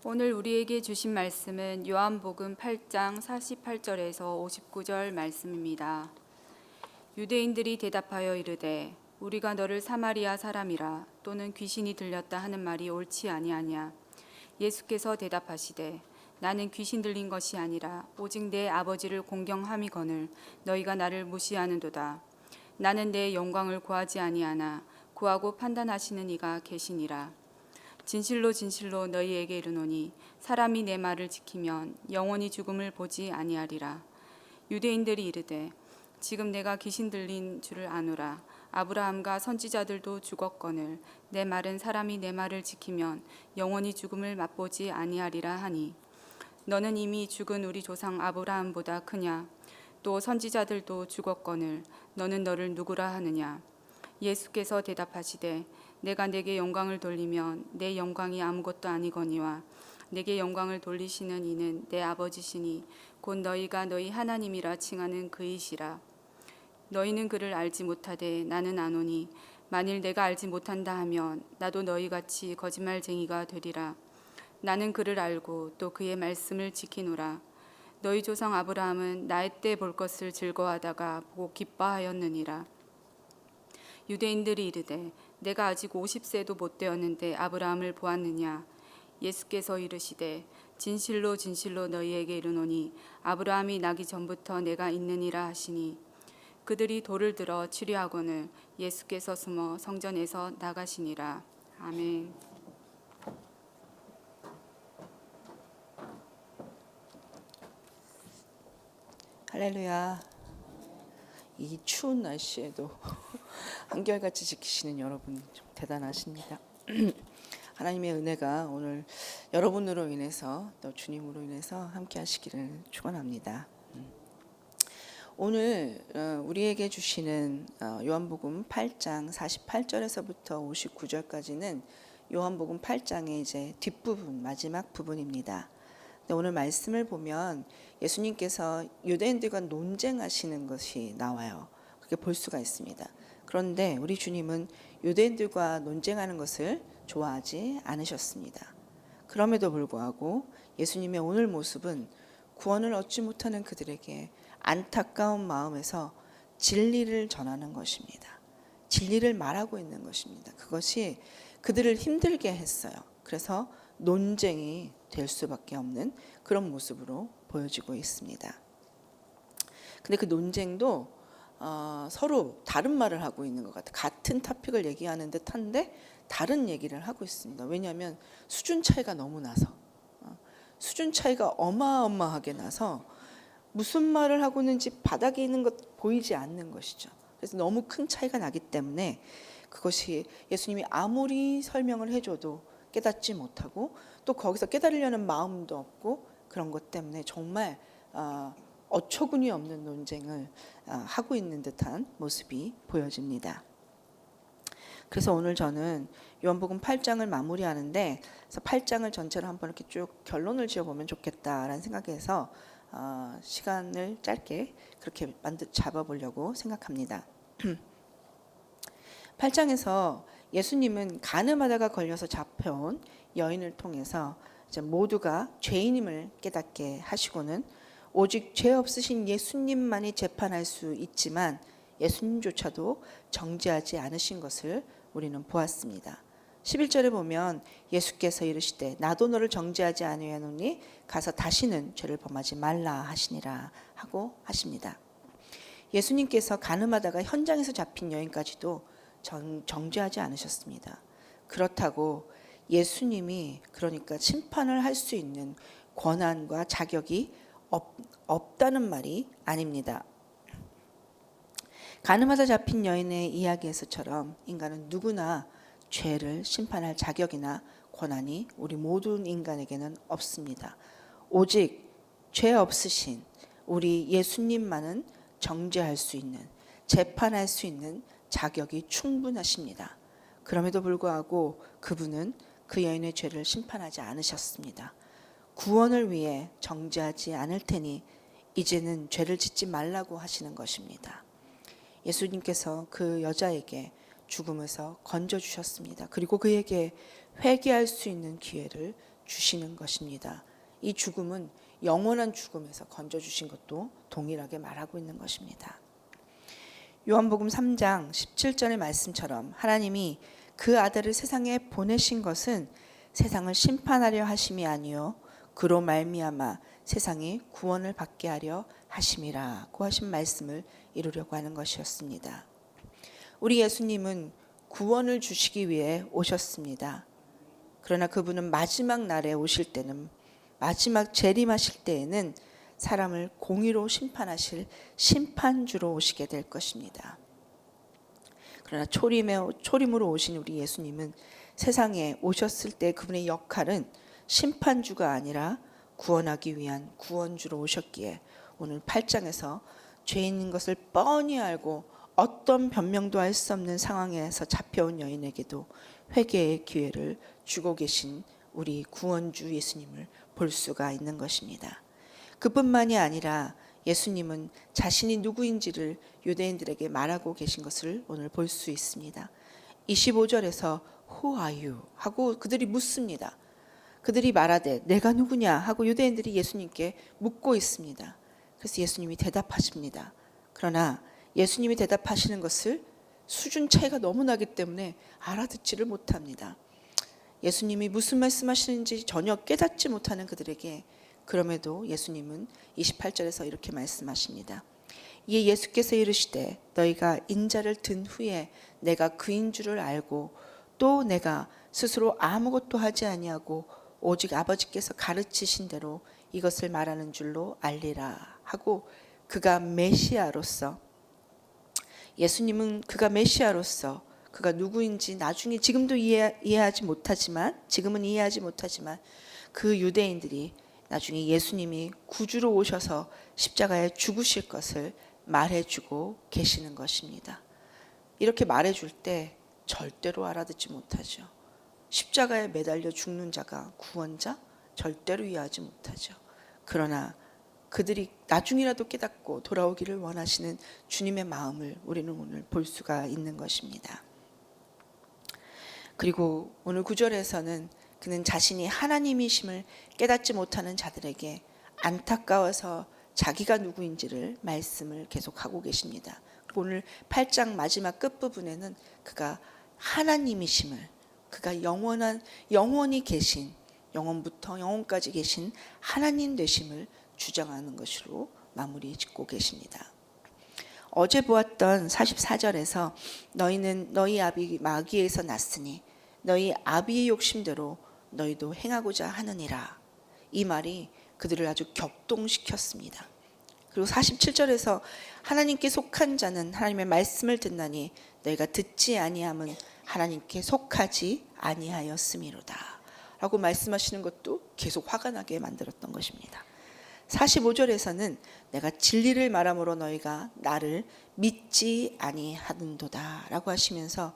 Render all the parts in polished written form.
오늘 우리에게 주신 말씀은 요한복음 8장 48절에서 59절 말씀입니다. 유대인들이 대답하여 이르되 우리가 너를 사마리아 사람이라 또는 귀신이 들렸다 하는 말이 옳지 아니하냐. 예수께서 대답하시되 나는 귀신 들린 것이 아니라 오직 내 아버지를 공경함이거늘 너희가 나를 무시하는도다. 나는 내 영광을 구하지 아니하나 구하고 판단하시는 이가 계시니라. 진실로 진실로 너희에게 이르노니 사람이 내 말을 지키면 영원히 죽음을 보지 아니하리라. 유대인들이 이르되 지금 내가 귀신 들린 줄을 아노라. 아브라함과 선지자들도 죽었거늘 내 말은 사람이 내 말을 지키면 영원히 죽음을 맛보지 아니하리라 하니 너는 이미 죽은 우리 조상 아브라함보다 크냐. 또 선지자들도 죽었거늘 너는 너를 누구라 하느냐. 예수께서 대답하시되 내가 내게 영광을 돌리면 내 영광이 아무것도 아니거니와 내게 영광을 돌리시는 이는 내 아버지시니 곧 너희가 너희 하나님이라 칭하는 그이시라. 너희는 그를 알지 못하되 나는 아노니 만일 내가 알지 못한다 하면 나도 너희같이 거짓말쟁이가 되리라. 나는 그를 알고 또 그의 말씀을 지키노라. 너희 조상 아브라함은 나의 때 볼 것을 즐거워하다가 보고 기뻐하였느니라. 유대인들이 이르되 내가 아직 50세도 못 되었는데 아브라함을 보았느냐. 예수께서 이르시되 진실로 진실로 너희에게 이르노니 아브라함이 나기 전부터 내가 있느니라 하시니 그들이 돌을 들어 치려하거늘 예수께서 숨어 성전에서 나가시니라. 아멘. 할렐루야. 이 추운 날씨에도 한결같이 지키시는 여러분 좀 대단하십니다. 하나님의 은혜가 오늘 여러분으로 인해서 또 주님으로 인해서 함께 하시기를 축원합니다. 오늘 우리에게 주시는 요한복음 8장 48절에서부터 59절까지는 요한복음 8장의 이제 뒷부분, 마지막 부분입니다. 오늘 말씀을 보면 예수님께서 유대인들과 논쟁하시는 것이 나와요. 그렇게 볼 수가 있습니다. 그런데 우리 주님은 유대인들과 논쟁하는 것을 좋아하지 않으셨습니다. 그럼에도 불구하고 예수님의 오늘 모습은 구원을 얻지 못하는 그들에게 안타까운 마음에서 진리를 전하는 것입니다. 진리를 말하고 있는 것입니다. 그것이 그들을 힘들게 했어요. 그래서 논쟁이 될 수밖에 없는 그런 모습으로 보여지고 있습니다. 근데 그 논쟁도 서로 다른 말을 하고 있는 것 같아요. 같은 토픽을 얘기하는 듯한데 다른 얘기를 하고 있습니다. 왜냐하면 수준 차이가 너무 나서 수준 차이가 어마어마하게 나서 무슨 말을 하고 있는지 바닥에 있는 것 보이지 않는 것이죠. 그래서 너무 큰 차이가 나기 때문에 그것이 예수님이 아무리 설명을 해줘도 깨닫지 못하고 또 거기서 깨달으려는 마음도 없고 그런 것 때문에 정말 어처구니 없는 논쟁을 하고 있는 듯한 모습이 보여집니다. 그래서 오늘 저는 요한복음 8장을 마무리하는데 그래서 8장을 전체를 한번 이렇게 쭉 결론을 지어보면 좋겠다라는 생각에서 시간을 짧게 그렇게 잡아보려고 생각합니다. 8장에서 예수님은 간음하다가 걸려서 잡혀온 여인을 통해서 이제 모두가 죄인임을 깨닫게 하시고는 오직 죄 없으신 예수님만이 재판할 수 있지만 예수님조차도 정죄하지 않으신 것을 우리는 보았습니다. 11절에 보면 예수께서 이르시되 나도 너를 정죄하지 아니하노니 가서 다시는 죄를 범하지 말라 하시니라 하고 하십니다. 예수님께서 간음하다가 현장에서 잡힌 여인까지도 정죄하지 않으셨습니다. 그렇다고 예수님이 그러니까 심판을 할 수 있는 권한과 자격이 없다는 말이 아닙니다. 간음하다 잡힌 여인의 이야기에서처럼 인간은 누구나 죄를 심판할 자격이나 권한이 우리 모든 인간에게는 없습니다. 오직 죄 없으신 우리 예수님만은 정죄할 수 있는, 재판할 수 있는 자격이 충분하십니다. 그럼에도 불구하고 그분은 그 여인의 죄를 심판하지 않으셨습니다. 구원을 위해 정죄하지 않을 테니 이제는 죄를 짓지 말라고 하시는 것입니다. 예수님께서 그 여자에게 죽음에서 건져주셨습니다. 그리고 그에게 회개할 수 있는 기회를 주시는 것입니다. 이 죽음은 영원한 죽음에서 건져주신 것도 동일하게 말하고 있는 것입니다. 요한복음 3장 17절의 말씀처럼 하나님이 그 아들을 세상에 보내신 것은 세상을 심판하려 하심이 아니요 그로 말미암아 세상이 구원을 받게 하려 하심이라고 하신 말씀을 이루려고 하는 것이었습니다. 우리 예수님은 구원을 주시기 위해 오셨습니다. 그러나 그분은 마지막 날에 오실 때는, 마지막 재림하실 때에는 사람을 공의로 심판하실 심판주로 오시게 될 것입니다. 그러나 초림으로 오신 우리 예수님은 세상에 오셨을 때 그분의 역할은 심판주가 아니라 구원하기 위한 구원주로 오셨기에 오늘 8장에서 죄인인 것을 뻔히 알고 어떤 변명도 할 수 없는 상황에서 잡혀온 여인에게도 회개의 기회를 주고 계신 우리 구원주 예수님을 볼 수가 있는 것입니다. 그뿐만이 아니라 예수님은 자신이 누구인지를 유대인들에게 말하고 계신 것을 오늘 볼 수 있습니다. 25절에서 Who are you? 하고 그들이 묻습니다. 그들이 말하되 내가 누구냐 하고 유대인들이 예수님께 묻고 있습니다. 그래서 예수님이 대답하십니다. 그러나 예수님이 대답하시는 것을 수준 차이가 너무 나기 때문에 알아듣지를 못합니다. 예수님이 무슨 말씀하시는지 전혀 깨닫지 못하는 그들에게 그럼에도 예수님은 28절에서 이렇게 말씀하십니다. 이에 예수께서 이르시되 너희가 인자를 든 후에 내가 그인 줄을 알고 또 내가 스스로 아무것도 하지 아니하고 오직 아버지께서 가르치신 대로 이것을 말하는 줄로 알리라 하고 그가 메시아로서, 예수님은 그가 메시아로서 그가 누구인지 나중에 지금은 이해하지 못하지만 그 유대인들이 나중에 예수님이 구주로 오셔서 십자가에 죽으실 것을 말해주고 계시는 것입니다. 이렇게 말해줄 때 절대로 알아듣지 못하죠. 십자가에 매달려 죽는 자가 구원자? 절대로 이해하지 못하죠. 그러나 그들이 나중이라도 깨닫고 돌아오기를 원하시는 주님의 마음을 우리는 오늘 볼 수가 있는 것입니다. 그리고 오늘 9절에서는 그는 자신이 하나님이심을 깨닫지 못하는 자들에게 안타까워서 자기가 누구인지를 말씀을 계속하고 계십니다. 그리고 오늘 8장 마지막 끝부분에는 그가 하나님이심을, 그가 영원히 계신, 영원부터 영원까지 계신 하나님 되심을 주장하는 것으로 마무리 짓고 계십니다. 어제 보았던 44절에서 너희는 너희 아비 마귀에서 났으니 너희 아비의 욕심대로 너희도 행하고자 하느니라. 이 말이 그들을 아주 격동시켰습니다. 그리고 47절에서 하나님께 속한 자는 하나님의 말씀을 듣나니 너희가 듣지 아니함은 하나님께 속하지 아니하였음이로다 라고 말씀하시는 것도 계속 화가 나게 만들었던 것입니다. 45절에서는 내가 진리를 말함으로 너희가 나를 믿지 아니하는도다 라고 하시면서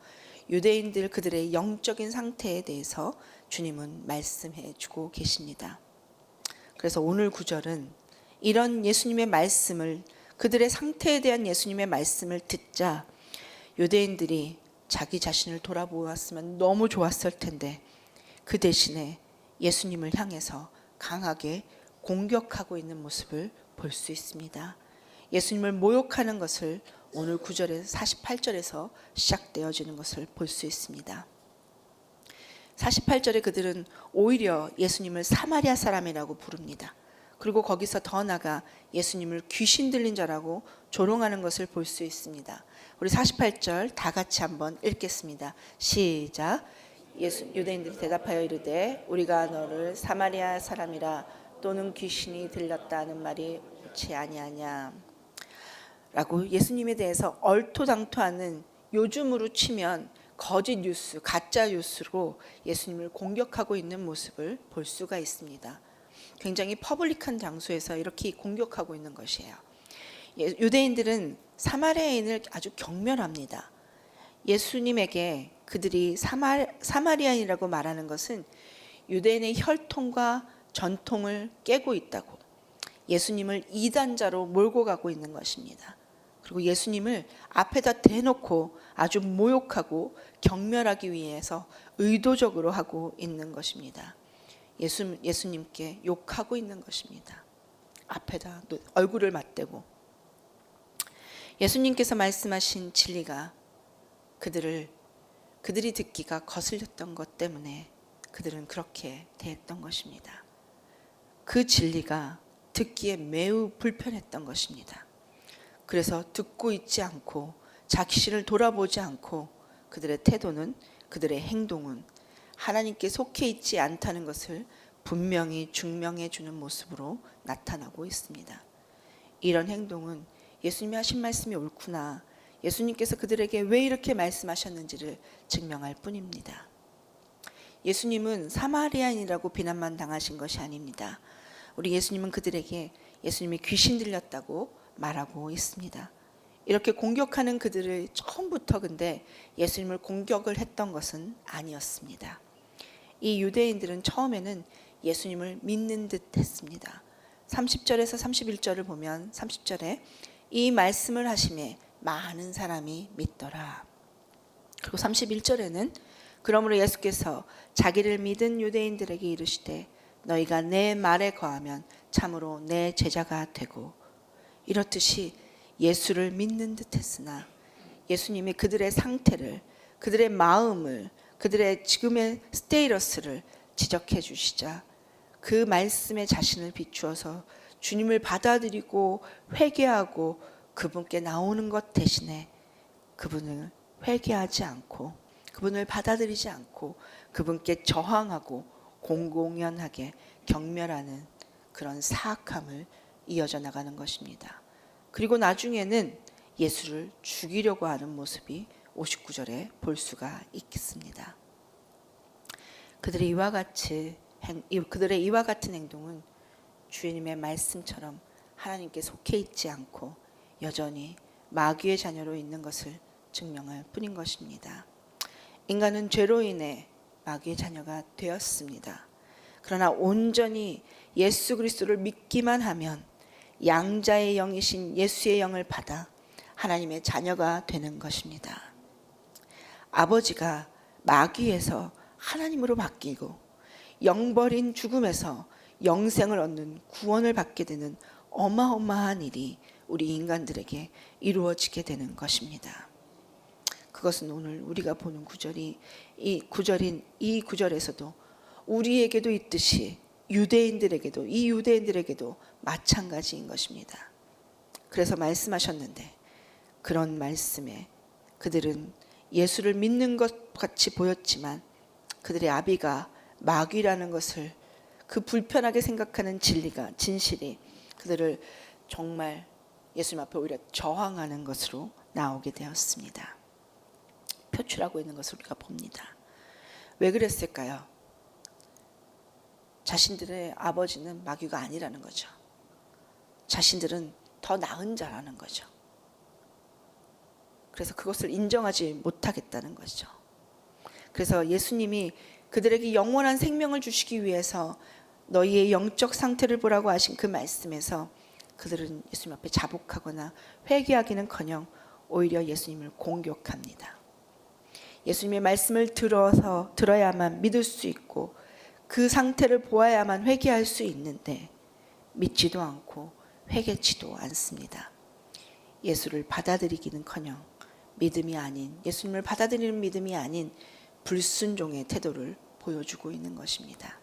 유대인들 그들의 영적인 상태에 대해서 주님은 말씀해 주고 계십니다. 그래서 오늘 9절은 이런 예수님의 말씀을, 그들의 상태에 대한 예수님의 말씀을 듣자 유대인들이 자기 자신을 돌아보았으면 너무 좋았을 텐데 그 대신에 예수님을 향해서 강하게 공격하고 있는 모습을 볼 수 있습니다. 예수님을 모욕하는 것을 오늘 9절에서 48절에서 시작되어지는 것을 볼 수 있습니다. 48절에 그들은 오히려 예수님을 사마리아 사람이라고 부릅니다. 그리고 거기서 더 나아가 예수님을 귀신 들린 자라고 조롱하는 것을 볼 수 있습니다. 우리 48절 다 같이 한번 읽겠습니다. 시작. 유대인들이 대답하여 이르되 우리가 너를 사마리아 사람이라 또는 귀신이 들렸다는 말이 옳지 아니하냐 라고 예수님에 대해서 얼토당토하는, 요즘으로 치면 거짓 뉴스, 가짜 뉴스로 예수님을 공격하고 있는 모습을 볼 수가 있습니다. 굉장히 퍼블릭한 장소에서 이렇게 공격하고 있는 것이에요. 유대인들은 사마리아인을 아주 경멸합니다. 예수님에게 그들이 사마리아인이라고 말하는 것은 유대인의 혈통과 전통을 깨고 있다고, 예수님을 이단자로 몰고 가고 있는 것입니다. 그리고 예수님을 앞에다 대놓고 아주 모욕하고 경멸하기 위해서 의도적으로 하고 있는 것입니다. 예수님께 욕하고 있는 것입니다. 앞에다 얼굴을 맞대고. 예수님께서 말씀하신 진리가 그들이 듣기가 거슬렸던 것 때문에 그들은 그렇게 대했던 것입니다. 그 진리가 듣기에 매우 불편했던 것입니다. 그래서 듣고 있지 않고 자신을 돌아보지 않고 그들의 태도는, 그들의 행동은 하나님께 속해 있지 않다는 것을 분명히 증명해 주는 모습으로 나타나고 있습니다. 이런 행동은 예수님이 하신 말씀이 옳구나, 예수님께서 그들에게 왜 이렇게 말씀하셨는지를 증명할 뿐입니다. 예수님은 사마리아인이라고 비난만 당하신 것이 아닙니다. 우리 예수님은 그들에게 예수님이 귀신 들렸다고 말하고 있습니다. 이렇게 공격하는 그들을 처음부터 근데 예수님을 공격을 했던 것은 아니었습니다. 이 유대인들은 처음에는 예수님을 믿는 듯 했습니다. 30절에서 31절을 보면 30절에 이 말씀을 하심에 많은 사람이 믿더라. 그리고 31절에는 그러므로 예수께서 자기를 믿은 유대인들에게 이르시되 너희가 내 말에 거하면 참으로 내 제자가 되고, 이렇듯이 예수를 믿는 듯 했으나 예수님이 그들의 상태를, 그들의 마음을, 그들의 지금의 스테이러스를 지적해 주시자 그 말씀에 자신을 비추어서 주님을 받아들이고 회개하고 그분께 나오는 것 대신에 그분을 회개하지 않고 그분을 받아들이지 않고 그분께 저항하고 공공연하게 경멸하는 그런 사악함을 이어져 나가는 것입니다. 그리고 나중에는 예수를 죽이려고 하는 모습이 59절에 볼 수가 있겠습니다. 그들의 이와 같은 행동은 주님의 말씀처럼 하나님께 속해 있지 않고 여전히 마귀의 자녀로 있는 것을 증명할 뿐인 것입니다. 인간은 죄로 인해 마귀의 자녀가 되었습니다. 그러나 온전히 예수 그리스도를 믿기만 하면 양자의 영이신 예수의 영을 받아 하나님의 자녀가 되는 것입니다. 아버지가 마귀에서 하나님으로 바뀌고 영버린 죽음에서 영생을 얻는 구원을 받게 되는 어마어마한 일이 우리 인간들에게 이루어지게 되는 것입니다. 그것은 오늘 우리가 보는 구절이 이 구절에서도 우리에게도 있듯이 이 유대인들에게도 마찬가지인 것입니다. 그래서 말씀하셨는데 그런 말씀에 그들은 예수를 믿는 것 같이 보였지만 그들의 아비가 마귀라는 것을, 그 불편하게 생각하는 진실이 그들을 정말 예수님 앞에 오히려 저항하는 것으로 나오게 되었습니다. 표출하고 있는 것을 우리가 봅니다. 왜 그랬을까요? 자신들의 아버지는 마귀가 아니라는 거죠. 자신들은 더 나은 자라는 거죠. 그래서 그것을 인정하지 못하겠다는 거죠. 그래서 예수님이 그들에게 영원한 생명을 주시기 위해서 너희의 영적 상태를 보라고 하신 그 말씀에서 그들은 예수님 앞에 자복하거나 회개하기는커녕 오히려 예수님을 공격합니다. 예수님의 말씀을 들어야만 믿을 수 있고 그 상태를 보아야만 회개할 수 있는데 믿지도 않고 회개치도 않습니다. 예수를 받아들이기는커녕 믿음이 아닌, 예수님을 받아들이는 믿음이 아닌 불순종의 태도를 보여주고 있는 것입니다.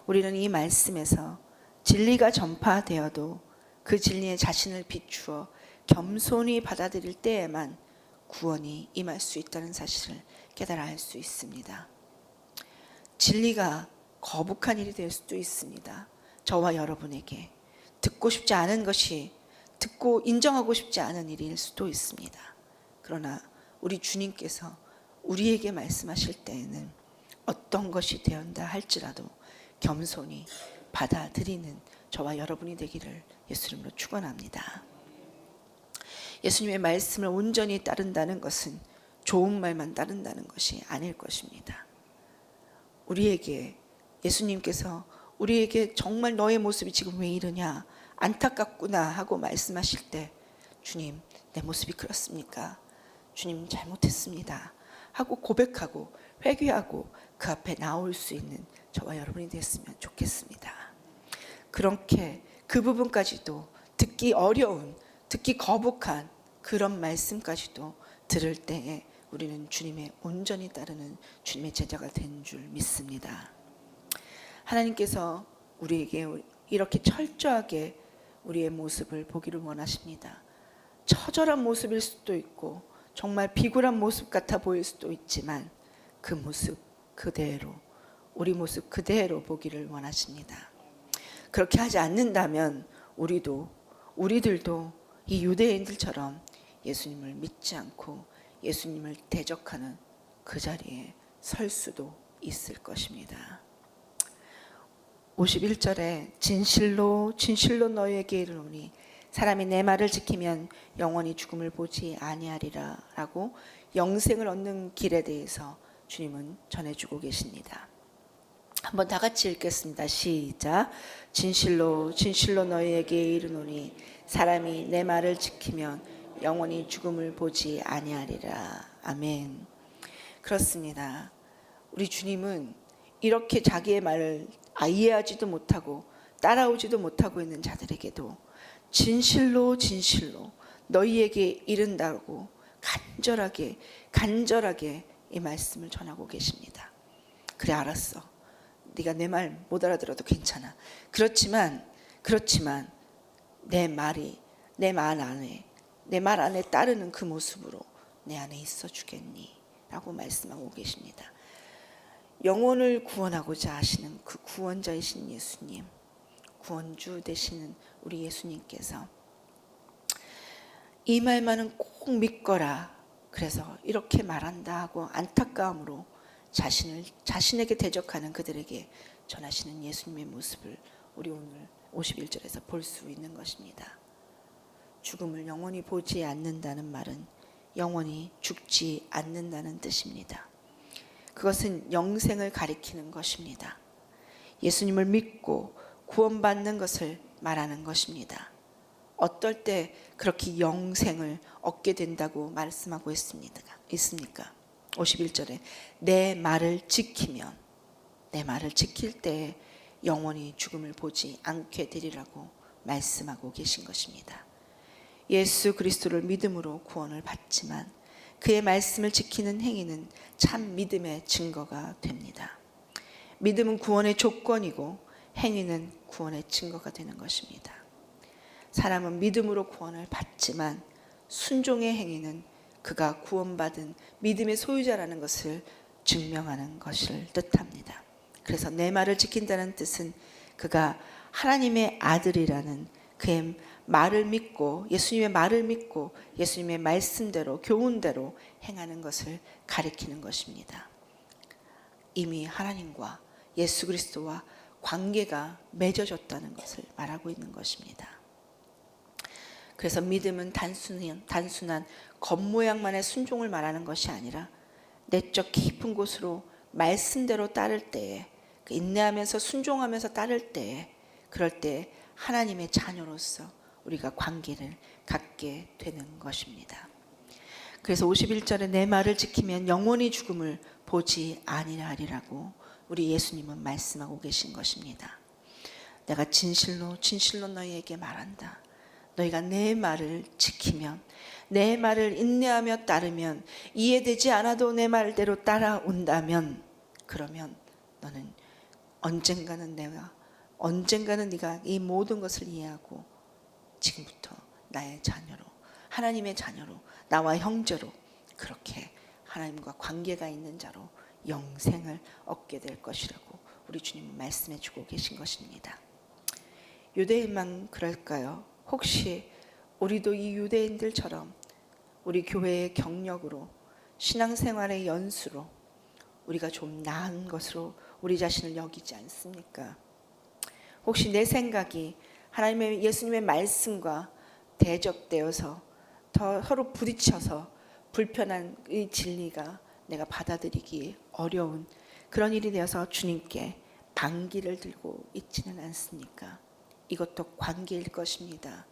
우리는 이 말씀에서 진리가 전파되어도 그 진리에 자신을 비추어 겸손히 받아들일 때에만 구원이 임할 수 있다는 사실을 깨달아 알 수 있습니다. 진리가 거북한 일이 될 수도 있습니다. 저와 여러분에게 듣고 싶지 않은 것이, 듣고 인정하고 싶지 않은 일일 수도 있습니다. 그러나 우리 주님께서 우리에게 말씀하실 때에는 어떤 것이 되었다 할지라도 겸손히 받아들이는 저와 여러분이 되기를 예수 이름으로 축원합니다. 예수님의 말씀을 온전히 따른다는 것은 좋은 말만 따른다는 것이 아닐 것입니다. 우리에게 예수님께서 우리에게 정말 너의 모습이 지금 왜 이러냐, 안타깝구나 하고 말씀하실 때 주님, 내 모습이 그렇습니까? 주님 잘못했습니다 하고 고백하고 회개하고 그 앞에 나올 수 있는 저와 여러분이 됐으면 좋겠습니다. 그렇게 그 부분까지도 듣기 어려운, 듣기 거북한 그런 말씀까지도 들을 때에 우리는 주님의 온전히 따르는 주님의 제자가 된 줄 믿습니다. 하나님께서 우리에게 이렇게 철저하게 우리의 모습을 보기를 원하십니다. 처절한 모습일 수도 있고 정말 비굴한 모습 같아 보일 수도 있지만 그 모습 그대로, 우리 모습 그대로 보기를 원하십니다. 그렇게 하지 않는다면 우리들도 이 유대인들처럼 예수님을 믿지 않고 예수님을 대적하는 그 자리에 설 수도 있을 것입니다. 51절에 진실로 진실로 너희에게 이르노니 사람이 내 말을 지키면 영원히 죽음을 보지 아니하리라 라고 영생을 얻는 길에 대해서 주님은 전해주고 계십니다. 한번 다 같이 읽겠습니다. 시작. 진실로 진실로 너희에게 이르노니 사람이 내 말을 지키면 영원히 죽음을 보지 아니하리라. 아멘. 그렇습니다. 우리 주님은 이렇게 자기의 말을 이해하지도 못하고 따라오지도 못하고 있는 자들에게도 진실로 진실로 너희에게 이른다고 간절하게 이 말씀을 전하고 계십니다. 그래, 알았어. 네가 내 말 못 알아들어도 괜찮아. 그렇지만 내 말 안에 따르는 그 모습으로 내 안에 있어 주겠니? 라고 말씀하고 계십니다. 영혼을 구원하고자 하시는 그 구원자이신 예수님, 구원주 되시는 우리 예수님께서 이 말만은 꼭 믿거라. 그래서 이렇게 말한다 하고 안타까움으로 자신에게 대적하는 그들에게 전하시는 예수님의 모습을 우리 오늘 51절에서 볼 수 있는 것입니다. 죽음을 영원히 보지 않는다는 말은 영원히 죽지 않는다는 뜻입니다. 그것은 영생을 가리키는 것입니다. 예수님을 믿고 구원받는 것을 말하는 것입니다. 어떨 때 그렇게 영생을 얻게 된다고 말씀하고 있습니까? 51절에 내 말을 지킬 때 영원히 죽음을 보지 않게 되리라고 말씀하고 계신 것입니다. 예수 그리스도를 믿음으로 구원을 받지만 그의 말씀을 지키는 행위는 참 믿음의 증거가 됩니다. 믿음은 구원의 조건이고 행위는 구원의 증거가 되는 것입니다. 사람은 믿음으로 구원을 받지만 순종의 행위는 그가 구원받은 믿음의 소유자라는 것을 증명하는 것을 뜻합니다. 그래서 내 말을 지킨다는 뜻은 그가 하나님의 아들이라는 그의 말을 믿고 예수님의 말을 믿고 예수님의 말씀대로 교훈대로 행하는 것을 가리키는 것입니다. 이미 하나님과 예수 그리스도와 관계가 맺어졌다는 것을 말하고 있는 것입니다. 그래서 믿음은 단순한 겉모양만의 순종을 말하는 것이 아니라 내적 깊은 곳으로 말씀대로 따를 때에 인내하면서 순종하면서 따를 때에 그럴 때 하나님의 자녀로서 우리가 관계를 갖게 되는 것입니다. 그래서 51절에 내 말을 지키면 영원히 죽음을 보지 아니하리라고 우리 예수님은 말씀하고 계신 것입니다. 내가 진실로 진실로 너희에게 말한다. 너희가 내 말을 지키면 내 말을 인내하며 따르면 이해되지 않아도 내 말대로 따라온다면 그러면 너는 언젠가는 네가 이 모든 것을 이해하고 지금부터 나의 자녀로 하나님의 자녀로 나와 형제로 그렇게 하나님과 관계가 있는 자로 영생을 얻게 될 것이라고 우리 주님은 말씀해 주고 계신 것입니다. 유대인만 그럴까요? 혹시 우리도 이 유대인들처럼 우리 교회의 경력으로 신앙생활의 연수로 우리가 좀 나은 것으로 우리 자신을 여기지 않습니까? 혹시 내 생각이 하나님의 예수님의 말씀과 대적되어서 서로 부딪혀서 불편한 이 진리가 내가 받아들이기 어려운 그런 일이 되어서 주님께 반기를 들고 있지는 않습니까? 이것도 관계일 것입니다.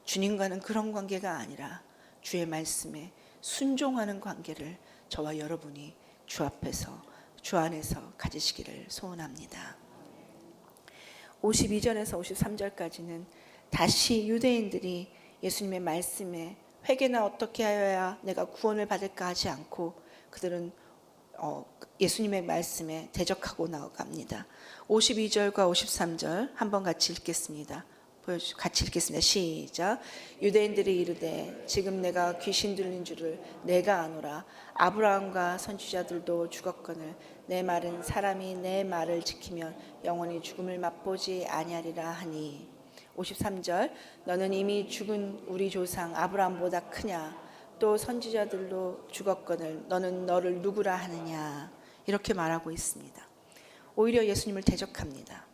주님과는 그런 관계가 아니라 주의 말씀에 순종하는 관계를 저와 여러분이 주 앞에서 주 안에서 가지시기를 소원합니다. 52절에서 53절까지는 다시 유대인들이 예수님의 말씀에 회개나 어떻게 하여야 내가 구원을 받을까 하지 않고 그들은 예수님의 말씀에 대적하고 나아갑니다. 52절과 53절 한번 같이 읽겠습니다. 같이 읽겠습니다. 시작. 유대인들이 이르되 지금 내가 귀신 들린 줄을 내가 아노라. 아브라함과 선지자들도 죽었거늘 내 말은 사람이 내 말을 지키면 영원히 죽음을 맛보지 아니하리라 하니. 53절. 너는 이미 죽은 우리 조상 아브라함보다 크냐? 또 선지자들도 죽었거늘 너는 너를 누구라 하느냐? 이렇게 말하고 있습니다. 오히려 예수님을 대적합니다.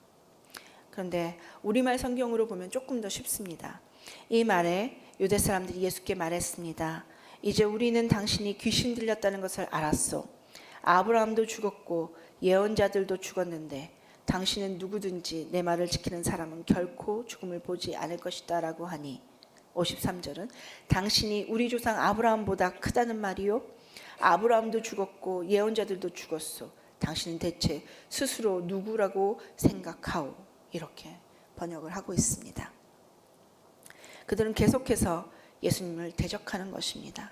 그런데 우리말 성경으로 보면 조금 더 쉽습니다. 이 말에 유대 사람들이 예수께 말했습니다. 이제 우리는 당신이 귀신 들렸다는 것을 알았소. 아브라함도 죽었고 예언자들도 죽었는데 당신은 누구든지 내 말을 지키는 사람은 결코 죽음을 보지 않을 것이다 라고 하니. 53절은 당신이 우리 조상 아브라함보다 크다는 말이요? 아브라함도 죽었고 예언자들도 죽었소. 당신은 대체 스스로 누구라고 생각하오? 이렇게 번역을 하고 있습니다. 그들은 계속해서 예수님을 대적하는 것입니다.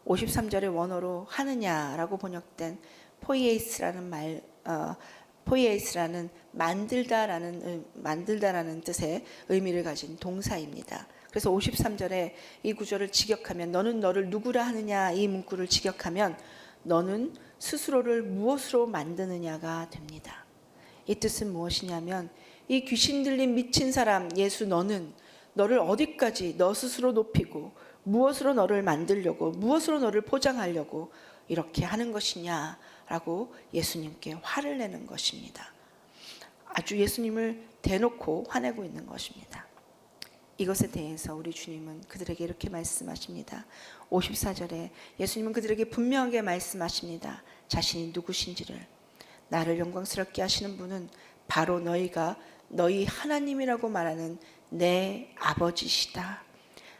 53절의 원어로 하느냐라고 번역된 포이에이스라는 포이에이스라는 만들다라는 뜻의 의미를 가진 동사입니다. 그래서 53절에 이 구절을 직역하면 너는 너를 누구라 하느냐 이 문구를 직역하면 너는 스스로를 무엇으로 만드느냐가 됩니다. 이 뜻은 무엇이냐면 이 귀신 들린 미친 사람 예수 너는 너를 어디까지 너 스스로 높이고 무엇으로 너를 만들려고 무엇으로 너를 포장하려고 이렇게 하는 것이냐라고 예수님께 화를 내는 것입니다. 아주 예수님을 대놓고 화내고 있는 것입니다. 이것에 대해서 우리 주님은 그들에게 이렇게 말씀하십니다. 54절에 예수님은 그들에게 분명하게 말씀하십니다. 자신이 누구신지를. 나를 영광스럽게 하시는 분은 바로 너희가 너희 하나님이라고 말하는 내 아버지시다.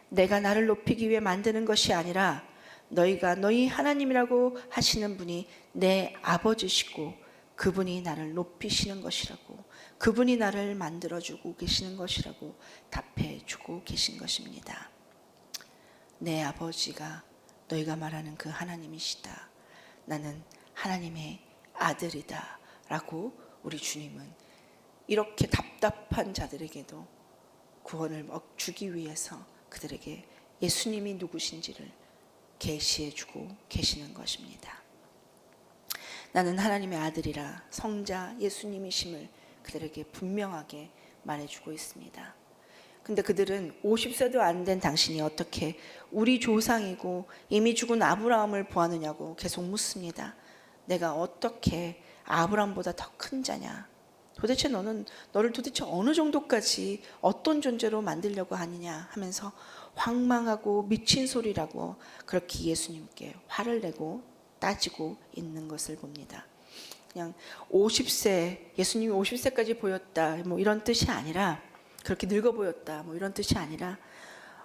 내가 나를 높이기 위해 만드는 것이 아니라 너희가 너희 하나님이라고 하시는 분이 내 아버지시고 그분이 나를 높이시는 것이라고, 그분이 나를 만들어주고 계시는 것이라고 답해주고 계신 것입니다. 내 아버지가 너희가 말하는 그 하나님이시다. 나는 하나님의 아들이다 라고 우리 주님은 이렇게 답답한 자들에게도 구원을 주기 위해서 그들에게 예수님이 누구신지를 계시해주고 계시는 것입니다. 나는 하나님의 아들이라 성자 예수님이심을 그들에게 분명하게 말해주고 있습니다. 근데 그들은 50세도 안 된 당신이 어떻게 우리 조상이고 이미 죽은 아브라함을 보았느냐고 계속 묻습니다. 내가 어떻게 아브라함보다 더 큰 자냐? 도대체 너를 도대체 어느 정도까지 어떤 존재로 만들려고 하느냐 하면서 황망하고 미친 소리라고 그렇게 예수님께 화를 내고 따지고 있는 것을 봅니다. 그냥 50세, 예수님이 50세까지 보였다 뭐 이런 뜻이 아니라, 그렇게 늙어 보였다 뭐 이런 뜻이 아니라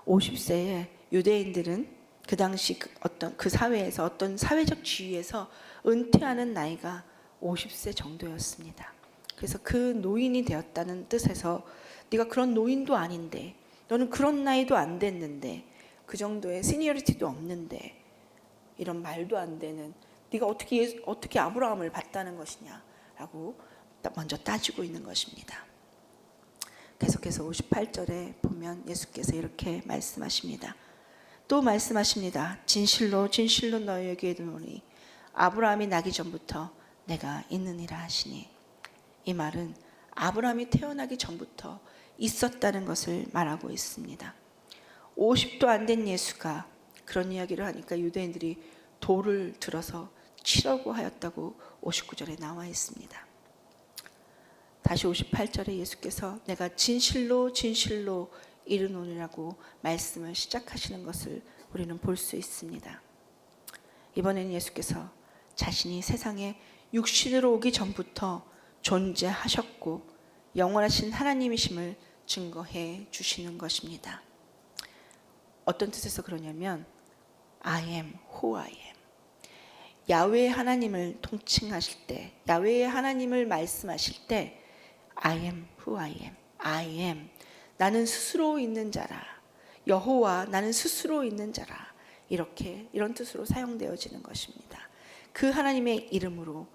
50세에 유대인들은 그 당시 어떤 그 사회에서 어떤 사회적 지위에서 은퇴하는 나이가 50세 정도였습니다. 그래서 그 노인이 되었다는 뜻에서 네가 그런 노인도 아닌데, 너는 그런 나이도 안 됐는데, 그 정도의 시니어리티도 없는데, 이런 말도 안 되는 네가 어떻게 아브라함을 봤다는 것이냐라고 먼저 따지고 있는 것입니다. 계속해서 58절에 보면 예수께서 이렇게 말씀하십니다. 또 말씀하십니다. 진실로 진실로 너희에게 이르노니 아브라함이 나기 전부터 내가 있느니라 하시니. 이 말은 아브라함이 태어나기 전부터 있었다는 것을 말하고 있습니다. 50도 안 된 예수가 그런 이야기를 하니까 유대인들이 돌을 들어서 치려고 하였다고 59절에 나와 있습니다. 다시 58절에 예수께서 내가 진실로 진실로 이르노니라고 말씀을 시작하시는 것을 우리는 볼 수 있습니다. 이번에는 예수께서 자신이 세상에 육신으로 오기 전부터 존재하셨고 영원하신 하나님이심을 증거해 주시는 것입니다. 어떤 뜻에서 그러냐면 I am who I am. 야훼 하나님을 통칭하실 때, 야훼 하나님을 말씀하실 때 I am who I am. I am. 나는 스스로 있는 자라. 여호와 나는 스스로 있는 자라. 이런 뜻으로 사용되어지는 것입니다. 그 하나님의 이름으로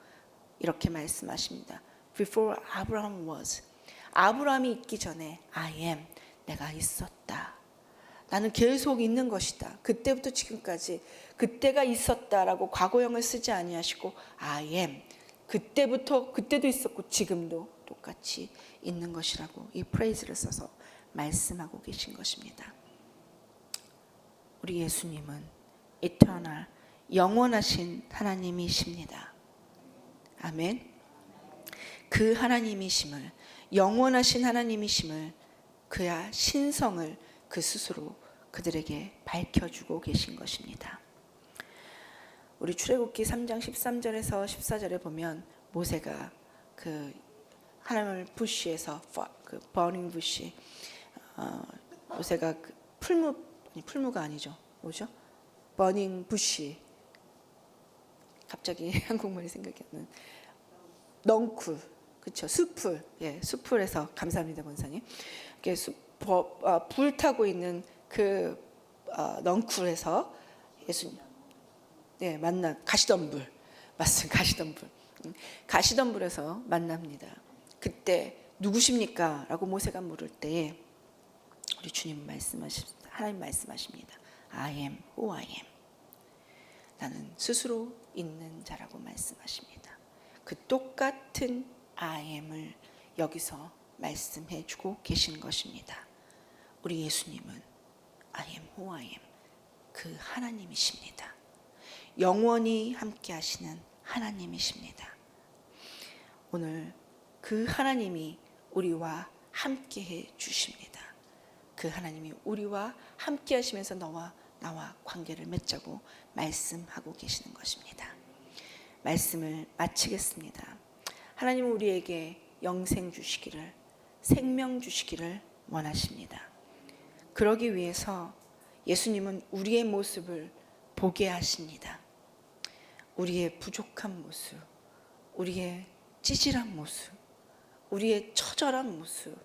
이렇게 말씀하십니다. Before Abraham was. 아브라함이 있기 전에 I am. 내가 있었다. 나는 계속 있는 것이다. 그때부터 지금까지 그때가 있었다라고 과거형을 쓰지 아니하시고 I am. 그때도 있었고 지금도 똑같이 있는 것이라고 이 프레이즈를 써서 말씀하고 계신 것입니다. 우리 예수님은 eternal, 영원하신 하나님이십니다. 아멘. 그 하나님이심을, 영원하신 하나님이심을, 그야 신성을 그 스스로 그들에게 밝혀주고 계신 것입니다. 우리 출애굽기 3장 13절에서 14절에 보면 모세가 그 하나님을 부시에서 그 버닝 부시, 모세가 그 풀무가 아니죠, 뭐죠? 버닝 부시, 갑자기 한국말이 생각이 안 나는 넝쿨, 그렇죠? 숯불, 예, 숯불에서 감사합니다, 권사님. 불 타고 있는 그 넝쿨에서 예수님, 네, 가시덤불, 맞습니다, 가시덤불. 가시덤불에서 만납니다. 그때 누구십니까? 라고 모세가 물을 때에 우리 주님 말씀하십니다. 하나님 말씀하십니다. I am who I am. 나는 스스로 있는 자라고 말씀하십니다. 그 똑같은 I am을 여기서 말씀해 주고 계신 것입니다. 우리 예수님은 I am who I am. 그 하나님이십니다. 영원히 함께 하시는 하나님이십니다. 오늘 그 하나님이 우리와 함께 해 주십니다. 그 하나님이 우리와 함께 하시면서 너와 나와 관계를 맺자고 말씀하고 계시는 것입니다. 말씀을 마치겠습니다. 하나님은 우리에게 영생 주시기를, 생명 주시기를 원하십니다. 그러기 위해서 예수님은 우리의 모습을 보게 하십니다. 우리의 부족한 모습, 우리의 찌질한 모습, 우리의 처절한 모습,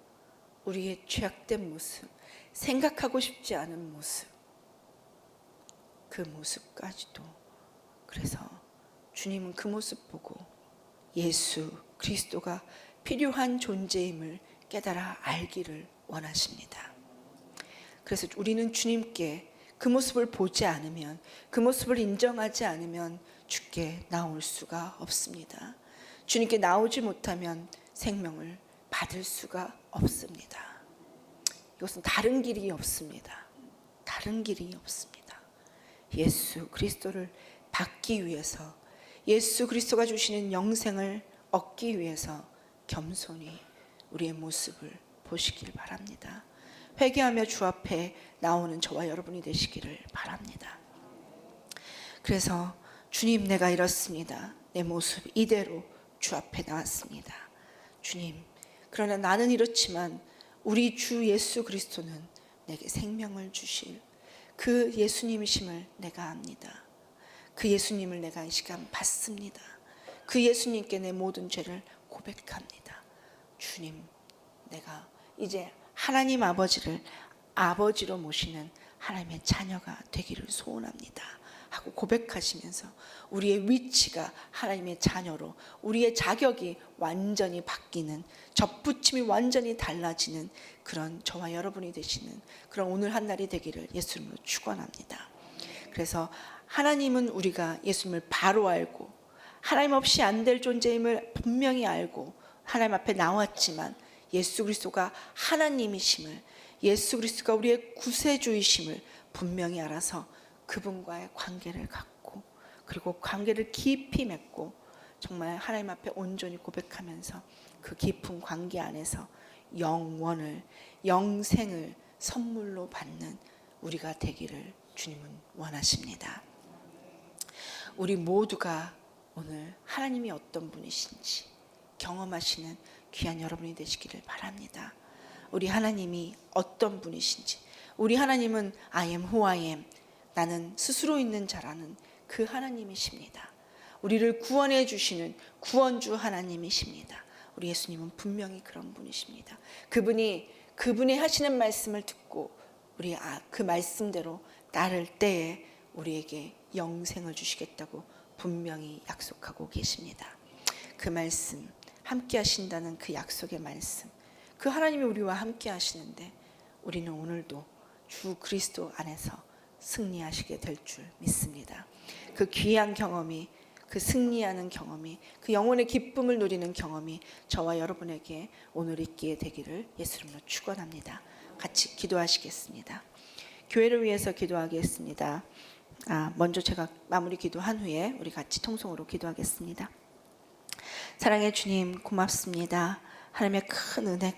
우리의 죄악된 모습, 생각하고 싶지 않은 모습, 그 모습까지도. 그래서 주님은 그 모습 보고 예수 그리스도가 필요한 존재임을 깨달아 알기를 원하십니다. 그래서 우리는 주님께 그 모습을 보지 않으면, 그 모습을 인정하지 않으면 주께 나올 수가 없습니다. 주님께 나오지 못하면 생명을 받을 수가 없습니다. 이것은 다른 길이 없습니다. 다른 길이 없습니다. 예수 그리스도를 받기 위해서, 예수 그리스도가 주시는 영생을 얻기 위해서 겸손히 우리의 모습을 보시길 바랍니다. 회개하며 주 앞에 나오는 저와 여러분이 되시기를 바랍니다. 그래서 주님, 내가 이렇습니다. 내 모습 이대로 주 앞에 나왔습니다. 주님, 그러나 나는 이렇지만 우리 주 예수 그리스도는 내게 생명을 주실 그 예수님이심을 내가 압니다. 그 예수님을 내가 이 시간 받습니다. 그 예수님께 내 모든 죄를 고백합니다. 주님, 내가 이제 하나님 아버지를 아버지로 모시는 하나님의 자녀가 되기를 소원합니다 하고 고백하시면서 우리의 위치가 하나님의 자녀로, 우리의 자격이 완전히 바뀌는, 접붙임이 완전히 달라지는 그런 저와 여러분이 되시는 그런 오늘 한 날이 되기를 예수님으로 축원합니다. 그래서 하나님은 우리가 예수님을 바로 알고 하나님 없이 안 될 존재임을 분명히 알고 하나님 앞에 나왔지만 예수 그리스도가 하나님이심을, 예수 그리스도가 우리의 구세주이심을 분명히 알아서 그분과의 관계를 갖고, 그리고 관계를 깊이 맺고 정말 하나님 앞에 온전히 고백하면서 그 깊은 관계 안에서 영원을, 영생을 선물로 받는 우리가 되기를 주님은 원하십니다. 우리 모두가 오늘 하나님이 어떤 분이신지 경험하시는 귀한 여러분이 되시기를 바랍니다. 우리 하나님이 어떤 분이신지, 우리 하나님은 I am who I am, 나는 스스로 있는 자라는 그 하나님이십니다. 우리를 구원해 주시는 구원주 하나님이십니다. 우리 예수님은 분명히 그런 분이십니다. 그분이 하시는 말씀을 듣고 우리 그 말씀대로 따를 때에 우리에게 영생을 주시겠다고 분명히 약속하고 계십니다. 그 말씀, 함께 하신다는 그 약속의 말씀, 그 하나님이 우리와 함께 하시는데 우리는 오늘도 주 그리스도 안에서 승리하시게 될 줄 믿습니다. 그 귀한 경험이, 그 승리하는 경험이, 그 영혼의 기쁨을 누리는 경험이 저와 여러분에게 오늘 있기에 되기를 예수 이름으로 축원합니다. 같이 기도하시겠습니다. 교회를 위해서 기도하겠습니다. 먼저 제가 마무리 기도한 후에 우리 같이 통성으로 기도하겠습니다. 사랑의 주님 고맙습니다. 하나님의 큰 은혜가